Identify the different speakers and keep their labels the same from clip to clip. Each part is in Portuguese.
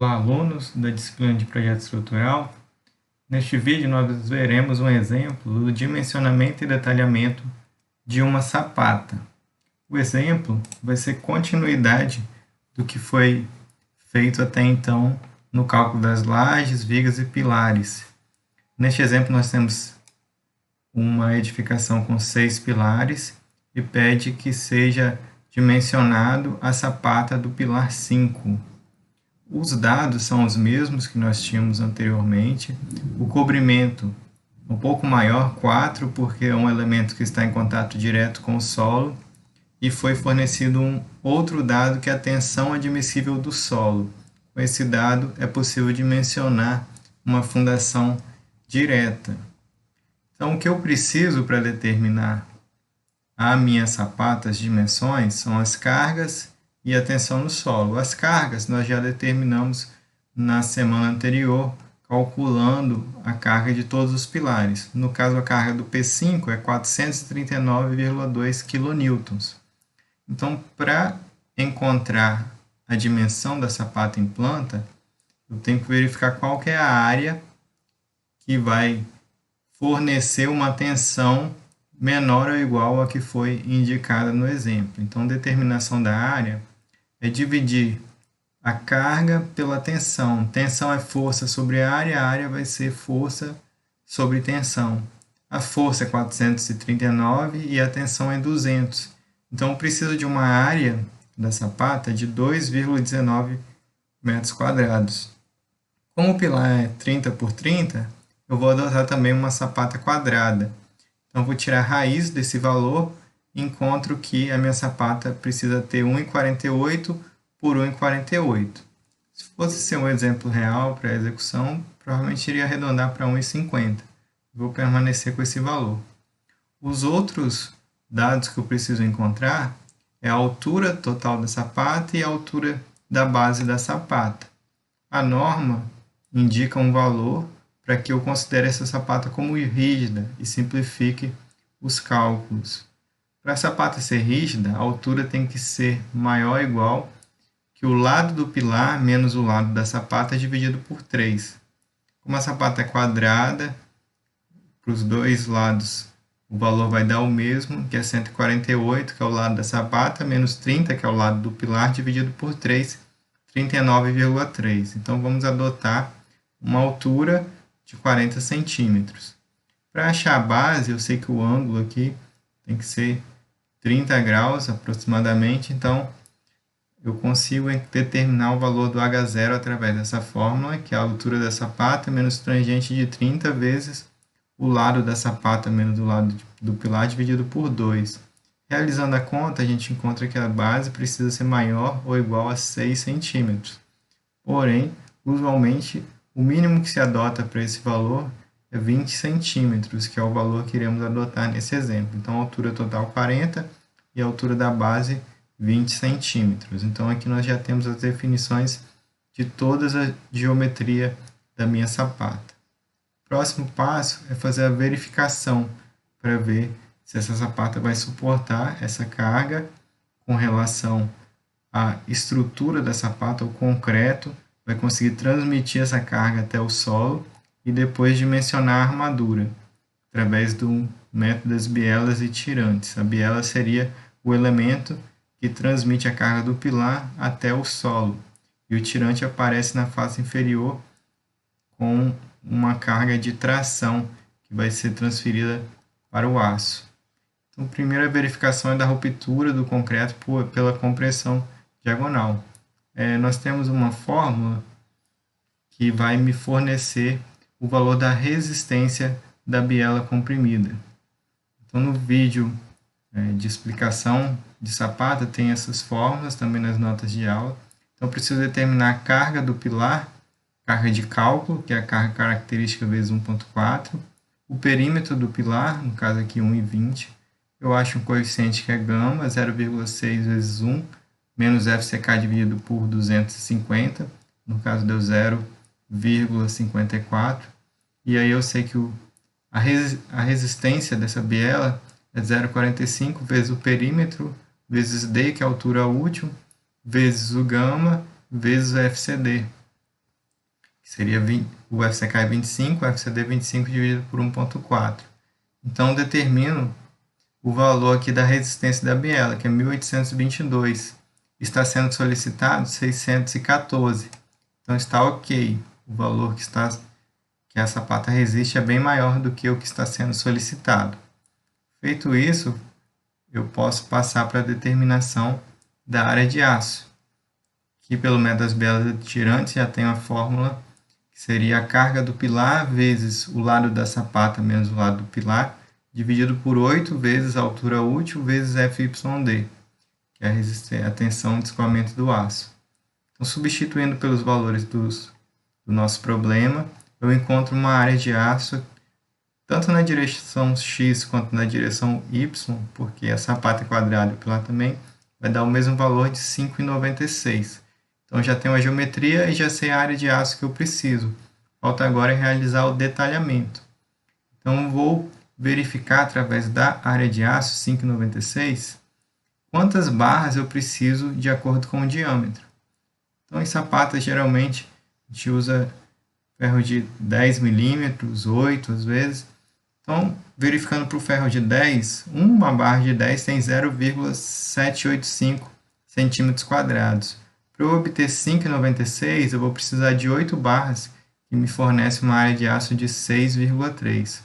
Speaker 1: Olá, alunos da disciplina de Projeto Estrutural. Neste vídeo, nós veremos um exemplo do dimensionamento e detalhamento de uma sapata. O exemplo vai ser continuidade do que foi feito até então no cálculo das lajes, vigas e pilares. Neste exemplo, nós temos uma edificação com 6 pilares e pede que seja dimensionado a sapata do pilar 5. Os dados são os mesmos que nós tínhamos anteriormente. O cobrimento um pouco maior, 4, porque é um elemento que está em contato direto com o solo, e foi fornecido um outro dado que é a tensão admissível do solo. Com esse dado é possível dimensionar uma fundação direta. Então, o que eu preciso para determinar a minha sapata, as dimensões, são as cargas e a tensão no solo. As cargas nós já determinamos na semana anterior, calculando a carga de todos os pilares. No caso, a carga do P5 é 439,2 kN. Então, para encontrar a dimensão da sapata em planta, eu tenho que verificar qual que é a área que vai fornecer uma tensão menor ou igual à que foi indicada no exemplo. Então, determinação da área é dividir a carga pela tensão. Tensão é força sobre a área vai ser força sobre tensão. A força é 439 e a tensão é 200. Então, eu preciso de uma área da sapata de 2,19 metros quadrados. Como o pilar é 30 por 30, eu vou adotar também uma sapata quadrada. Então, vou tirar a raiz desse valor e encontro que a minha sapata precisa ter 1,48 por 1,48. Se fosse ser um exemplo real para a execução, provavelmente iria arredondar para 1,50. Vou permanecer com esse valor. Os outros dados que eu preciso encontrar é a altura total da sapata e a altura da base da sapata. A norma indica um valor para que eu considere essa sapata como rígida e simplifique os cálculos. Para a sapata ser rígida, a altura tem que ser maior ou igual que o lado do pilar menos o lado da sapata dividido por 3. Como a sapata é quadrada, para os dois lados o valor vai dar o mesmo, que é 148, que é o lado da sapata, menos 30, que é o lado do pilar, dividido por 3, 39,3. Então, vamos adotar uma altura de 40 centímetros. Para achar a base, eu sei que o ângulo aqui tem que ser 30 graus aproximadamente, então eu consigo determinar o valor do H0 através dessa fórmula, que é a altura da sapata menos tangente de 30 vezes o lado da sapata menos o lado do pilar dividido por 2. Realizando a conta, a gente encontra que a base precisa ser maior ou igual a 6 centímetros. Porém, usualmente, o mínimo que se adota para esse valor é 20 centímetros, que é o valor que iremos adotar nesse exemplo. Então, a altura total 40 e a altura da base 20 centímetros. Então, aqui nós já temos as definições de toda a geometria da minha sapata. O próximo passo é fazer a verificação para ver se essa sapata vai suportar essa carga com relação à estrutura da sapata, o concreto, vai conseguir transmitir essa carga até o solo e depois dimensionar a armadura através do método das bielas e tirantes. A biela seria o elemento que transmite a carga do pilar até o solo e o tirante aparece na face inferior com uma carga de tração que vai ser transferida para o aço. Então, a primeira verificação é da ruptura do concreto pela compressão diagonal. Nós temos uma fórmula que vai me fornecer o valor da resistência da biela comprimida. Então, no vídeo de explicação de sapata tem essas fórmulas também nas notas de aula. Então, eu preciso determinar a carga do pilar, carga de cálculo, que é a carga característica vezes 1,4, o perímetro do pilar, no caso aqui 1,20, eu acho um coeficiente que é gama, 0,6 vezes 1, menos FCK dividido por 250, no caso deu 0,54, e aí eu sei que a resistência dessa biela é 0,45 vezes o perímetro, vezes D, que é a altura útil, vezes o gama, vezes o FCD. seria o FCK é 25, o FCD 25 dividido por 1,4. Então, determino o valor aqui da resistência da biela, que é 1822. Está sendo solicitado 614. Então, está ok. O valor que a sapata resiste é bem maior do que o que está sendo solicitado. Feito isso, eu posso passar para a determinação da área de aço, que pelo método das bielas tirantes já tem uma fórmula que seria a carga do pilar vezes o lado da sapata menos o lado do pilar, dividido por 8 vezes a altura útil vezes FYD, que é a tensão de escoamento do aço. Então, substituindo pelos valores do nosso problema, eu encontro uma área de aço tanto na direção X quanto na direção Y, porque a sapata é quadrada e o pilar também, vai dar o mesmo valor de 5,96. Então, já tenho a geometria e já sei a área de aço que eu preciso. Falta agora realizar o detalhamento. Então, vou verificar através da área de aço 5,96 quantas barras eu preciso de acordo com o diâmetro. Então, em sapatas, geralmente, a gente usa ferro de 10 milímetros, 8 às vezes. Então, verificando para o ferro de 10, uma barra de 10 tem 0,785 centímetros quadrados. Para eu obter 5,96, eu vou precisar de 8 barras, que me fornece uma área de aço de 6,3.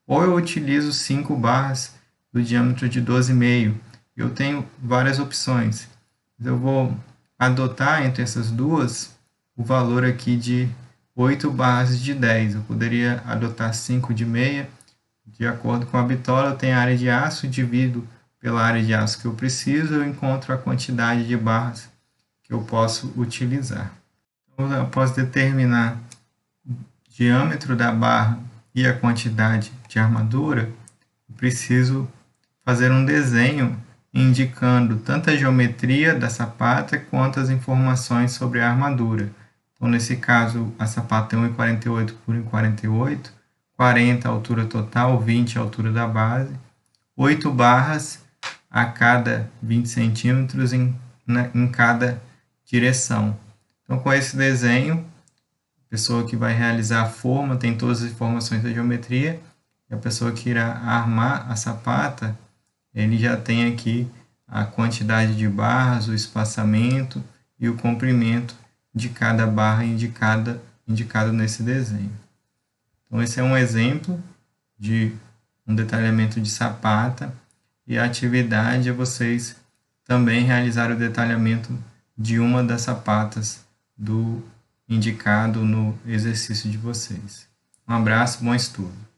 Speaker 1: Ou eu utilizo 5 barras do diâmetro de 12,5. Eu tenho várias opções. Eu vou adotar entre essas duas o valor aqui de 8 barras de 10. Eu poderia adotar 5 de meia. De acordo com a bitola, eu tenho a área de aço, divido pela área de aço que eu preciso, eu encontro a quantidade de barras que eu posso utilizar. Então, eu posso determinar o diâmetro da barra e a quantidade de armadura. Eu preciso fazer um desenho indicando tanto a geometria da sapata quanto as informações sobre a armadura. Então, nesse caso, a sapata é 1,48 por 1,48, 40 a altura total, 20 a altura da base, 8 barras a cada 20 centímetros em cada direção. Então, com esse desenho, a pessoa que vai realizar a forma tem todas as informações da geometria, e a pessoa que irá armar a sapata, ele já tem aqui a quantidade de barras, o espaçamento e o comprimento de cada barra indicado nesse desenho. Então, esse é um exemplo de um detalhamento de sapata, e a atividade é vocês também realizar o detalhamento de uma das sapatas do indicado no exercício de vocês. Um abraço, bom estudo!